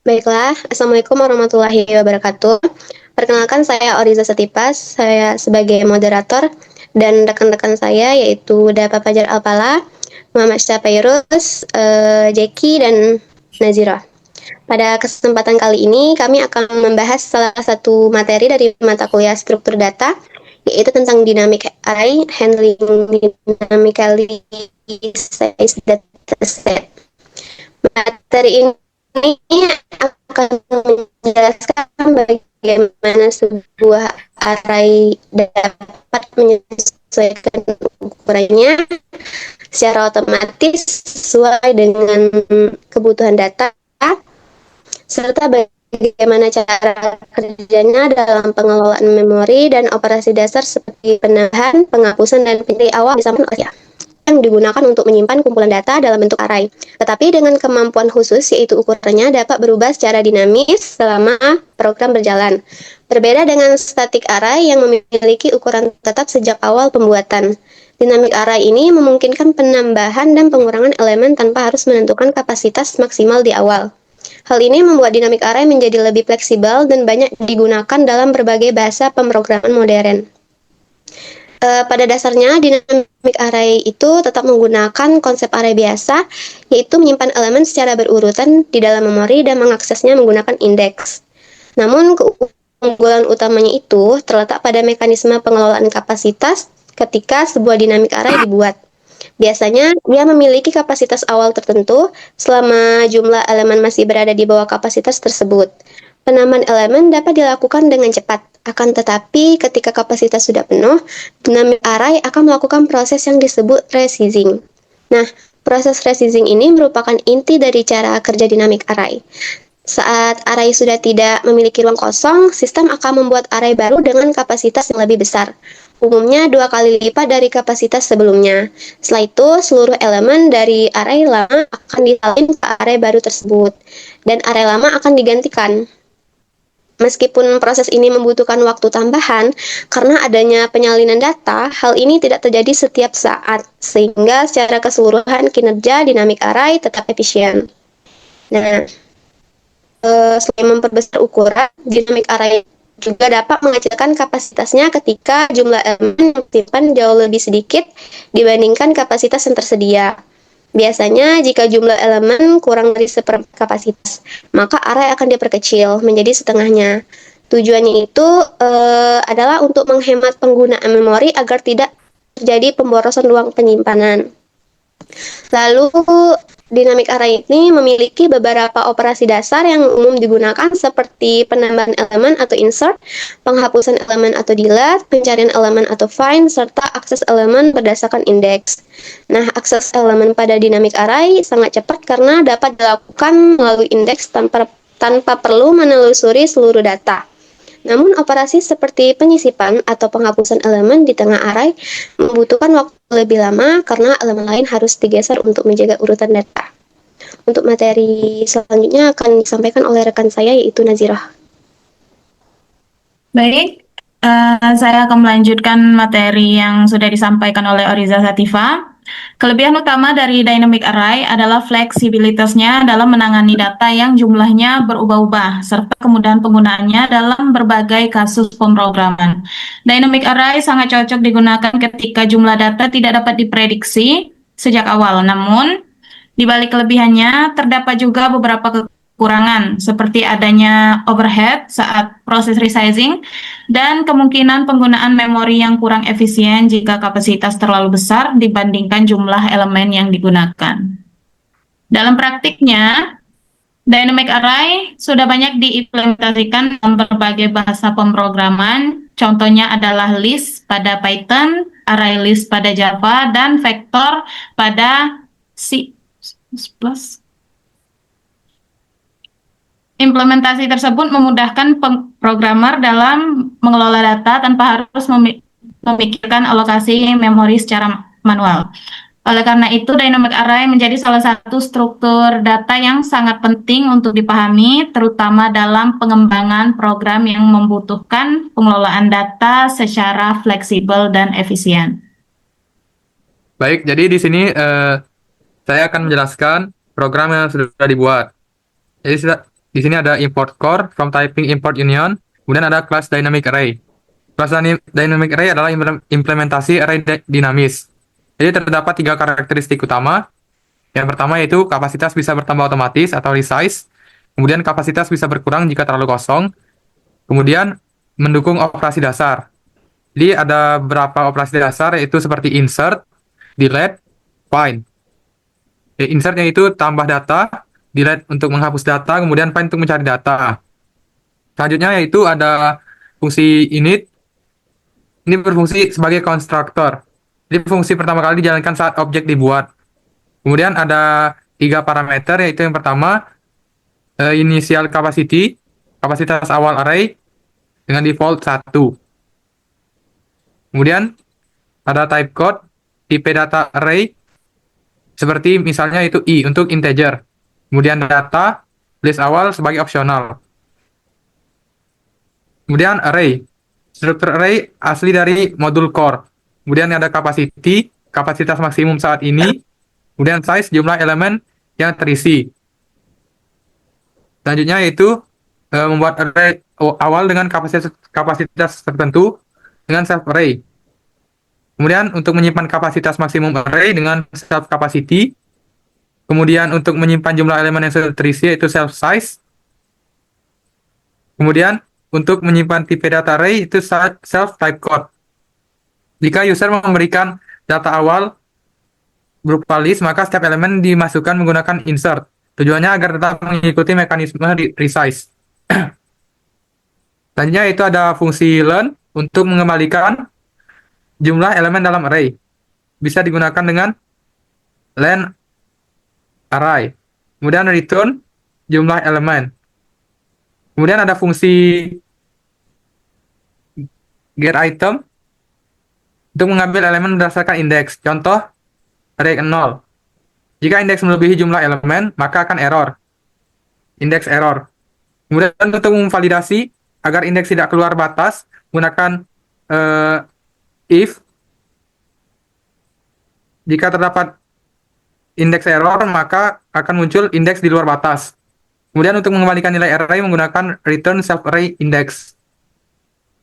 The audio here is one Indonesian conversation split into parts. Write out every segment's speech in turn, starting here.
Baiklah, Assalamualaikum warahmatullahi wabarakatuh. Perkenalkan saya Oriza Setipas, saya sebagai moderator dan rekan-rekan saya yaitu Dapa Fajar Alpala, Muhammad Syafairus, Jeki dan Nazira. Pada kesempatan kali ini kami akan membahas salah satu materi dari mata kuliah struktur data yaitu tentang dynamic array handling dynamically sized dataset. Materi ini akan menjelaskan bagaimana sebuah array dapat menyesuaikan ukurannya secara otomatis sesuai dengan kebutuhan data, serta bagaimana cara kerjanya dalam pengelolaan memori dan operasi dasar seperti penambahan, penghapusan, dan pencari awal disampaikan oleh yang digunakan untuk menyimpan kumpulan data dalam bentuk array. Tetapi dengan kemampuan khusus yaitu ukurannya dapat berubah secara dinamis selama program berjalan. Berbeda dengan static array yang memiliki ukuran tetap sejak awal pembuatan. Dynamic array ini memungkinkan penambahan dan pengurangan elemen tanpa harus menentukan kapasitas maksimal di awal. Hal ini membuat dynamic array menjadi lebih fleksibel dan banyak digunakan dalam berbagai bahasa pemrograman modern. Pada dasarnya, dynamic array itu tetap menggunakan konsep array biasa, yaitu menyimpan elemen secara berurutan di dalam memori dan mengaksesnya menggunakan indeks. Namun, keunggulan utamanya itu terletak pada mekanisme pengelolaan kapasitas ketika sebuah dynamic array dibuat. Biasanya, ia memiliki kapasitas awal tertentu selama jumlah elemen masih berada di bawah kapasitas tersebut. Penambahan elemen dapat dilakukan dengan cepat, akan tetapi ketika kapasitas sudah penuh, dynamic array akan melakukan proses yang disebut resizing. Nah, proses resizing ini merupakan inti dari cara kerja dynamic array. Saat array sudah tidak memiliki ruang kosong, sistem akan membuat array baru dengan kapasitas yang lebih besar. Umumnya 2 kali lipat dari kapasitas sebelumnya. Setelah itu, seluruh elemen dari array lama akan disalin ke array baru tersebut, dan array lama akan digantikan. Meskipun proses ini membutuhkan waktu tambahan, karena adanya penyalinan data, hal ini tidak terjadi setiap saat, sehingga secara keseluruhan kinerja dynamic array tetap efisien. Nah, selain memperbesar ukuran, dynamic array juga dapat mengecilkan kapasitasnya ketika jumlah elemen yang disimpan jauh lebih sedikit dibandingkan kapasitas yang tersedia. Biasanya, jika jumlah elemen kurang dari seperempat kapasitas, maka array akan diperkecil menjadi setengahnya. Tujuannya itu adalah untuk menghemat penggunaan memori agar tidak terjadi pemborosan ruang penyimpanan. Lalu, dynamic array ini memiliki beberapa operasi dasar yang umum digunakan seperti penambahan elemen atau insert, penghapusan elemen atau delete, pencarian elemen atau find, serta akses elemen berdasarkan indeks. Nah, akses elemen pada dynamic array sangat cepat karena dapat dilakukan melalui indeks tanpa perlu menelusuri seluruh data. Namun, operasi seperti penyisipan atau penghapusan elemen di tengah array membutuhkan waktu lebih lama karena elemen lain harus digeser untuk menjaga urutan data. Untuk materi selanjutnya akan disampaikan oleh rekan saya yaitu Nazirah. Baik, saya akan melanjutkan materi yang sudah disampaikan oleh Oriza Sativa. Kelebihan utama dari dynamic array adalah fleksibilitasnya dalam menangani data yang jumlahnya berubah-ubah, serta kemudahan penggunaannya dalam berbagai kasus pemrograman. Dynamic array sangat cocok digunakan ketika jumlah data tidak dapat diprediksi sejak awal. Namun, di balik kelebihannya, terdapat juga beberapa kekurangan, seperti adanya overhead saat proses resizing, dan kemungkinan penggunaan memori yang kurang efisien jika kapasitas terlalu besar dibandingkan jumlah elemen yang digunakan. Dalam praktiknya, dynamic array sudah banyak diimplementasikan dalam berbagai bahasa pemrograman. Contohnya adalah list pada Python, array list pada Java, dan vektor pada C++. Implementasi tersebut memudahkan programmer dalam mengelola data tanpa harus memikirkan alokasi memori secara manual. Oleh karena itu, dynamic array menjadi salah satu struktur data yang sangat penting untuk dipahami, terutama dalam pengembangan program yang membutuhkan pengelolaan data secara fleksibel dan efisien. Baik, jadi di sini saya akan menjelaskan program yang sudah dibuat. Jadi di sini ada import core from typing import union, kemudian ada class dynamic array. Class dynamic array adalah implementasi array dinamis. Jadi terdapat 3 karakteristik utama. Yang pertama yaitu kapasitas bisa bertambah otomatis atau resize. Kemudian kapasitas bisa berkurang jika terlalu kosong. Kemudian mendukung operasi dasar. Jadi ada beberapa operasi dasar yaitu seperti insert, delete, find. Insertnya itu tambah data, delete untuk menghapus data, kemudian find untuk mencari data. Selanjutnya yaitu ada fungsi init. Ini berfungsi sebagai konstruktor. Jadi fungsi pertama kali dijalankan saat objek dibuat. Kemudian ada 3 parameter, yaitu yang pertama initial capacity, kapasitas awal array dengan default 1. Kemudian ada type code, tipe data array, seperti misalnya itu i untuk integer. Kemudian data, list awal sebagai opsional. Kemudian array, struktur array asli dari modul core. Kemudian ada capacity, kapasitas maksimum saat ini. Kemudian size, jumlah elemen yang terisi. Selanjutnya yaitu membuat array awal dengan kapasitas tertentu dengan self array. Kemudian untuk menyimpan kapasitas maksimum array dengan self capacity. Kemudian untuk menyimpan jumlah elemen yang sudah terisi yaitu self size. Kemudian untuk menyimpan tipe data array itu self type code. Jika user memberikan data awal berupa list, maka setiap elemen dimasukkan menggunakan insert. Tujuannya agar tetap mengikuti mekanisme resize. Selanjutnya itu ada fungsi learn untuk mengembalikan jumlah elemen dalam array. Bisa digunakan dengan len array. Kemudian return jumlah elemen. Kemudian ada fungsi get item untuk mengambil elemen berdasarkan indeks. Contoh, array 0. Jika indeks melebihi jumlah elemen, maka akan error. Indeks error. Kemudian untuk memvalidasi agar indeks tidak keluar batas, gunakan if. Jika terdapat indeks error, maka akan muncul indeks di luar batas. Kemudian untuk mengembalikan nilai array menggunakan return self array index.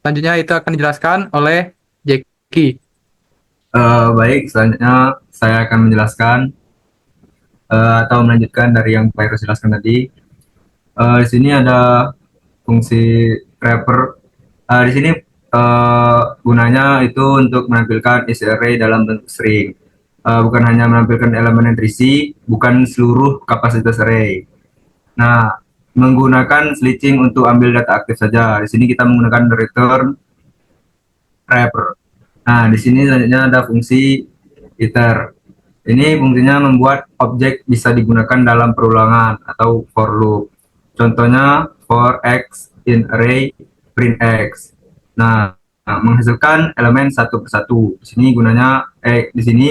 Selanjutnya itu akan dijelaskan oleh Jackie. Baik, selanjutnya saya akan menjelaskan atau melanjutkan dari yang Pak Heru jelaskan tadi. Di sini ada fungsi wrapper. Di sini gunanya itu untuk menampilkan isi array dalam bentuk string. Bukan hanya menampilkan elemen yang terisi, bukan seluruh kapasitas array. Nah, menggunakan switching untuk ambil data aktif saja. Di sini kita menggunakan return wrapper. Nah, di sini selanjutnya ada fungsi iter. Ini fungsinya membuat objek bisa digunakan dalam perulangan atau for loop. Contohnya for x in array print x. Nah, menghasilkan elemen satu persatu. Di sini gunanya di sini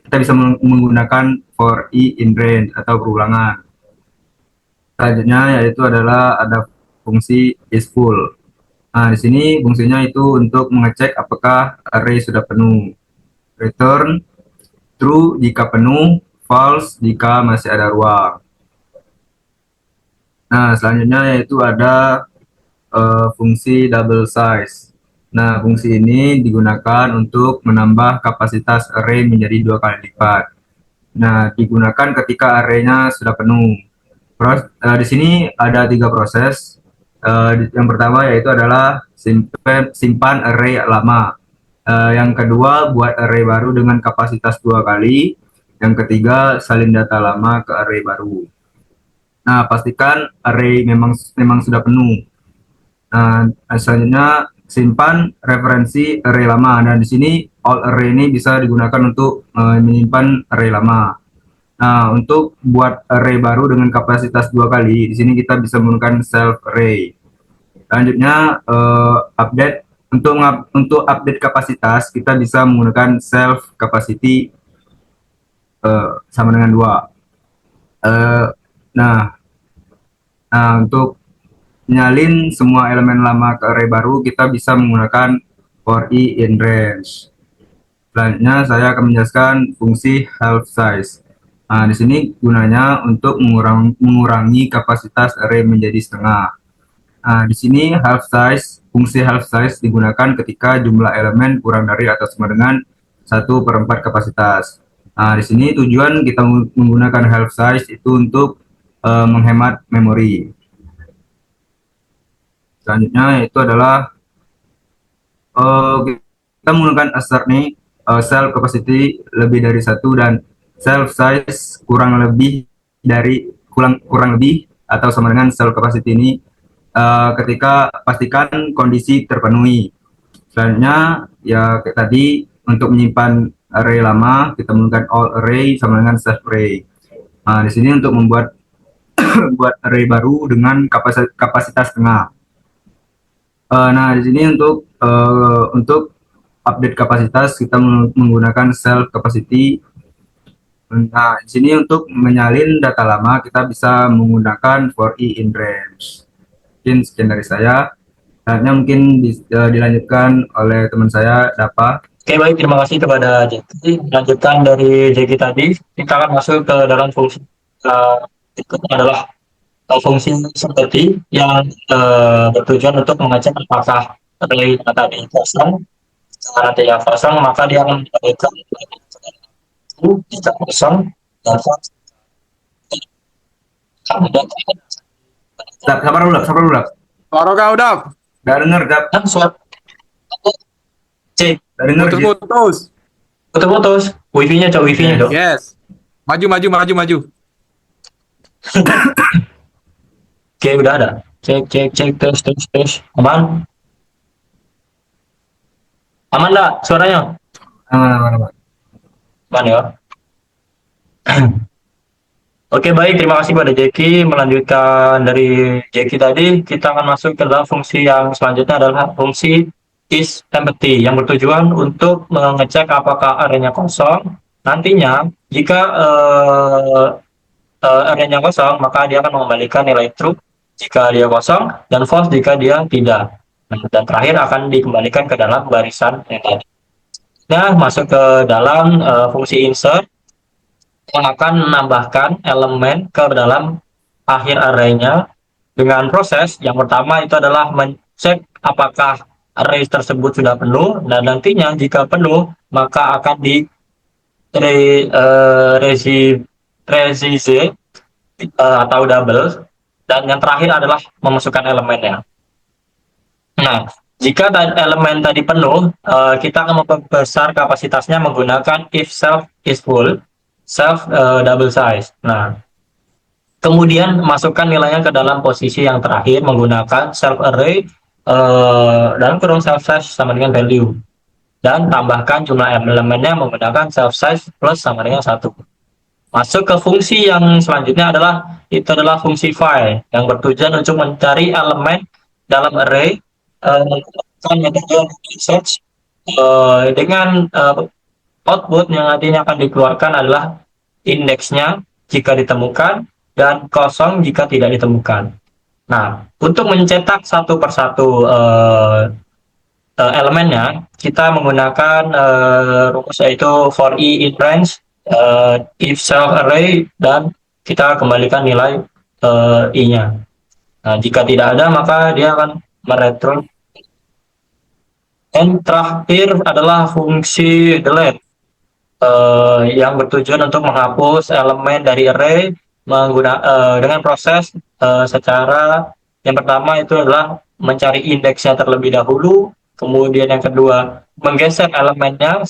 kita bisa menggunakan for i in range atau perulangan. Selanjutnya yaitu adalah ada fungsi is full. Nah, di sini fungsinya itu untuk mengecek apakah array sudah penuh. Return true jika penuh, false jika masih ada ruang. Nah, selanjutnya yaitu ada fungsi double size. Nah, fungsi ini digunakan untuk menambah kapasitas array menjadi 2 kali lipat. Nah, digunakan ketika array-nya sudah penuh. Di sini ada 3 proses. Yang pertama yaitu adalah simpan array lama. Yang kedua, buat array baru dengan kapasitas 2 kali. Yang ketiga, salin data lama ke array baru. Nah, pastikan array memang sudah penuh. Nah, selanjutnya simpan referensi array lama. Nah, di sini all array ini bisa digunakan untuk menyimpan array lama. Nah, untuk buat array baru dengan kapasitas 2 kali, di sini kita bisa menggunakan self array. Selanjutnya update. Untuk update kapasitas kita bisa menggunakan self capacity sama dengan 2. Nah, untuk nyalin semua elemen lama ke array baru kita bisa menggunakan for i in range. Selanjutnya saya akan menjelaskan fungsi half size. Nah, di sini gunanya untuk mengurangi kapasitas array menjadi setengah. Nah, di sini fungsi half size digunakan ketika jumlah elemen kurang dari atau sama dengan 1/4 kapasitas. Nah, di sini tujuan kita menggunakan half size itu untuk menghemat memori. Selanjutnya itu adalah kita menggunakan assert nih, self capacity lebih dari satu dan self size kurang lebih atau sama dengan self capacity ini ketika pastikan kondisi terpenuhi. Selanjutnya ya kayak tadi untuk menyimpan array lama kita menggunakan all array sama dengan self array. Nah, di sini untuk membuat buat array baru dengan kapasitas setengah. Nah, di sini untuk update kapasitas kita menggunakan self capacity. Nah, di sini untuk menyalin data lama kita bisa menggunakan for i in range. Mungkin sekian dari saya. Selanjutnya mungkin dilanjutkan oleh teman saya, Dapa. Oke, baik, terima kasih kepada Jeki. Melanjutkan dari Jeki tadi, kita akan masuk ke dalam fungsi berikutnya adalah fungsi seperti yang bertujuan untuk mengecek apakah array tadi kosong. Jika nantinya kosong, maka dia akan memberikan jika kosong dan Sabar dulu, sabar dulu. Suara kau Dap. Gak denger, Dap. suatu cek Gak denger. Putus-putus. putus-putus wifi-nya cok wifi-nya cok. Yes. Maju. Oke, udah ada. Cek tes. Aman nggak suaranya? Aman. Aman ya. Oke, baik, terima kasih pada Jeki. Melanjutkan dari Jeki tadi, kita akan masuk ke dalam fungsi yang selanjutnya adalah fungsi is empty yang bertujuan untuk mengecek apakah array-nya kosong. Nantinya jika array-nya kosong, maka dia akan mengembalikan nilai true jika dia kosong dan false jika dia tidak. Nah, dan terakhir akan dikembalikan ke dalam barisan yang tadi. Nah, masuk ke dalam fungsi insert yang akan menambahkan elemen ke dalam akhir array-nya dengan proses yang pertama itu adalah mencek apakah array tersebut sudah penuh dan nantinya jika penuh maka akan di resise atau double dan yang terakhir adalah memasukkan elemennya. Nah, jika elemen tadi penuh, kita akan membesar kapasitasnya menggunakan if self is full, self double size. Nah, kemudian masukkan nilainya ke dalam posisi yang terakhir menggunakan self array dalam kurung self size sama dengan value. Dan tambahkan jumlah elemennya menggunakan self size plus sama dengan 1. Masuk ke fungsi yang selanjutnya adalah fungsi find yang bertujuan untuk mencari elemen dalam array menggunakan metode search dengan output yang nantinya akan dikeluarkan adalah indeksnya jika ditemukan dan kosong jika tidak ditemukan. Nah, untuk mencetak satu persatu elemennya, kita menggunakan rumus yaitu for i in range, if self array, dan kita kembalikan nilai i-nya. Nah, jika tidak ada, maka dia akan mereturn. Dan terakhir adalah fungsi delete yang bertujuan untuk menghapus elemen dari array dengan proses secara yang pertama itu adalah mencari indeksnya terlebih dahulu, kemudian yang kedua menggeser elemennya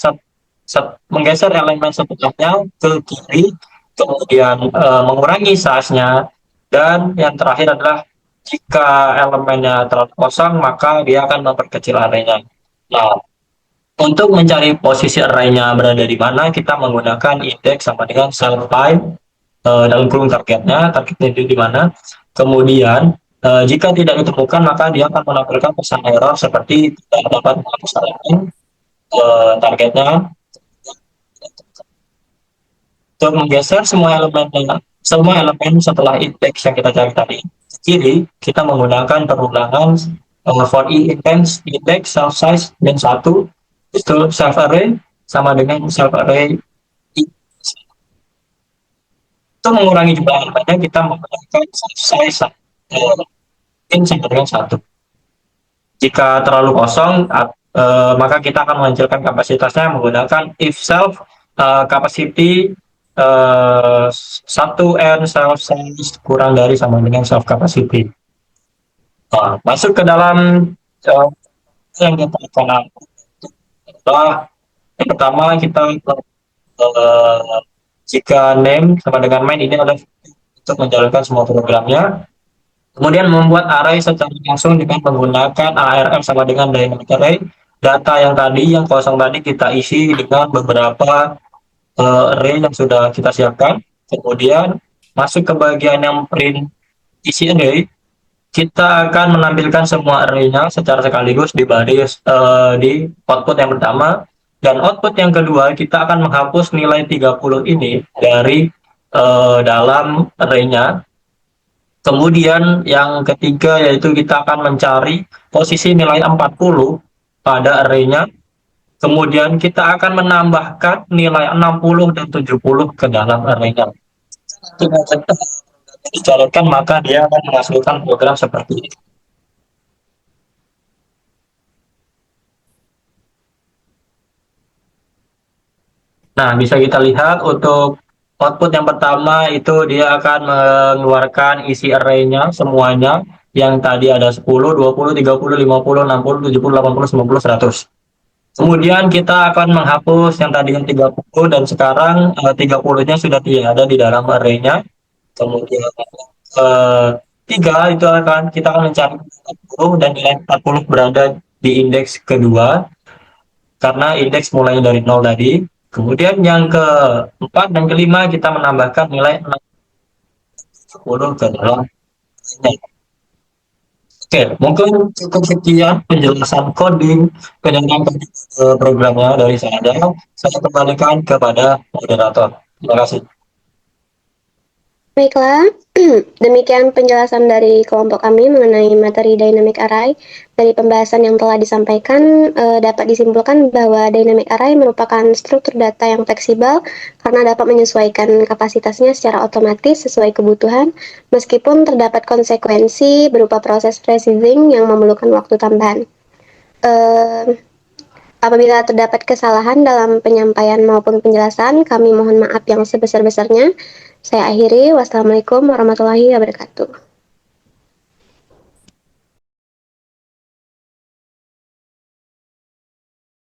menggeser elemen setelahnya ke kiri, kemudian mengurangi size-nya, dan yang terakhir adalah jika elemennya terlalu kosong maka dia akan memperkecil array-nya. Nah, untuk mencari posisi array-nya berada di mana, kita menggunakan indeks sama dengan self time dalam kurung targetnya itu di mana. Kemudian jika tidak ditemukan maka dia akan menampilkan pesan error seperti tidak dapat menghapus elemen targetnya. Untuk menggeser semua elemen setelah indeks yang kita cari tadi ke kiri, kita menggunakan perulangan for i index self size dan 1 itu self array sama dengan self array Untuk mengurangi jumlah elemennya, kita menggunakan size mungkin sama dengan 1. Jika terlalu kosong, maka kita akan menghancurkan kapasitasnya menggunakan if self capacity 1n self size kurang dari sama dengan self capacity. Nah, masuk ke dalam yang kita akan adalah yang pertama kita jika name sama dengan main ini adalah untuk menjalankan semua programnya. Kemudian membuat array secara langsung dengan menggunakan ARM sama dengan dynamic array. Data yang tadi, yang kosong tadi kita isi dengan beberapa array yang sudah kita siapkan. Kemudian masuk ke bagian yang print isi array. Kita akan menampilkan semua array-nya secara sekaligus di baris di output yang pertama. Dan output yang kedua, kita akan menghapus nilai 30 ini dari dalam array-nya. Kemudian yang ketiga yaitu kita akan mencari posisi nilai 40 pada array-nya. Kemudian kita akan menambahkan nilai 60 dan 70 ke dalam array-nya. Jika dijalankan maka dia akan menghasilkan program seperti ini. Nah, bisa kita lihat untuk output yang pertama itu dia akan mengeluarkan isi array-nya semuanya yang tadi ada 10, 20, 30, 50, 60, 70, 80, 90, 100. Kemudian kita akan menghapus yang tadi yang 30 dan sekarang 30-nya sudah tidak ada di dalam array-nya. Kemudian 3 itu kita akan mencari 40 dan nilai 40 berada di indeks kedua karena indeks mulai dari 0 tadi. Kemudian yang keempat dan kelima kita menambahkan nilai 60 ke dalam. Oke, mungkin cukup sekian penjelasan coding ke dalam programnya dari saya. Saya kembalikan kepada moderator. Terima kasih. Baiklah, demikian penjelasan dari kelompok kami mengenai materi dynamic array. Dari pembahasan yang telah disampaikan, dapat disimpulkan bahwa dynamic array merupakan struktur data yang fleksibel karena dapat menyesuaikan kapasitasnya secara otomatis sesuai kebutuhan, meskipun terdapat konsekuensi berupa proses processing yang memerlukan waktu tambahan. Apabila terdapat kesalahan dalam penyampaian maupun penjelasan, kami mohon maaf yang sebesar-besarnya. Saya akhiri. Wassalamualaikum warahmatullahi wabarakatuh.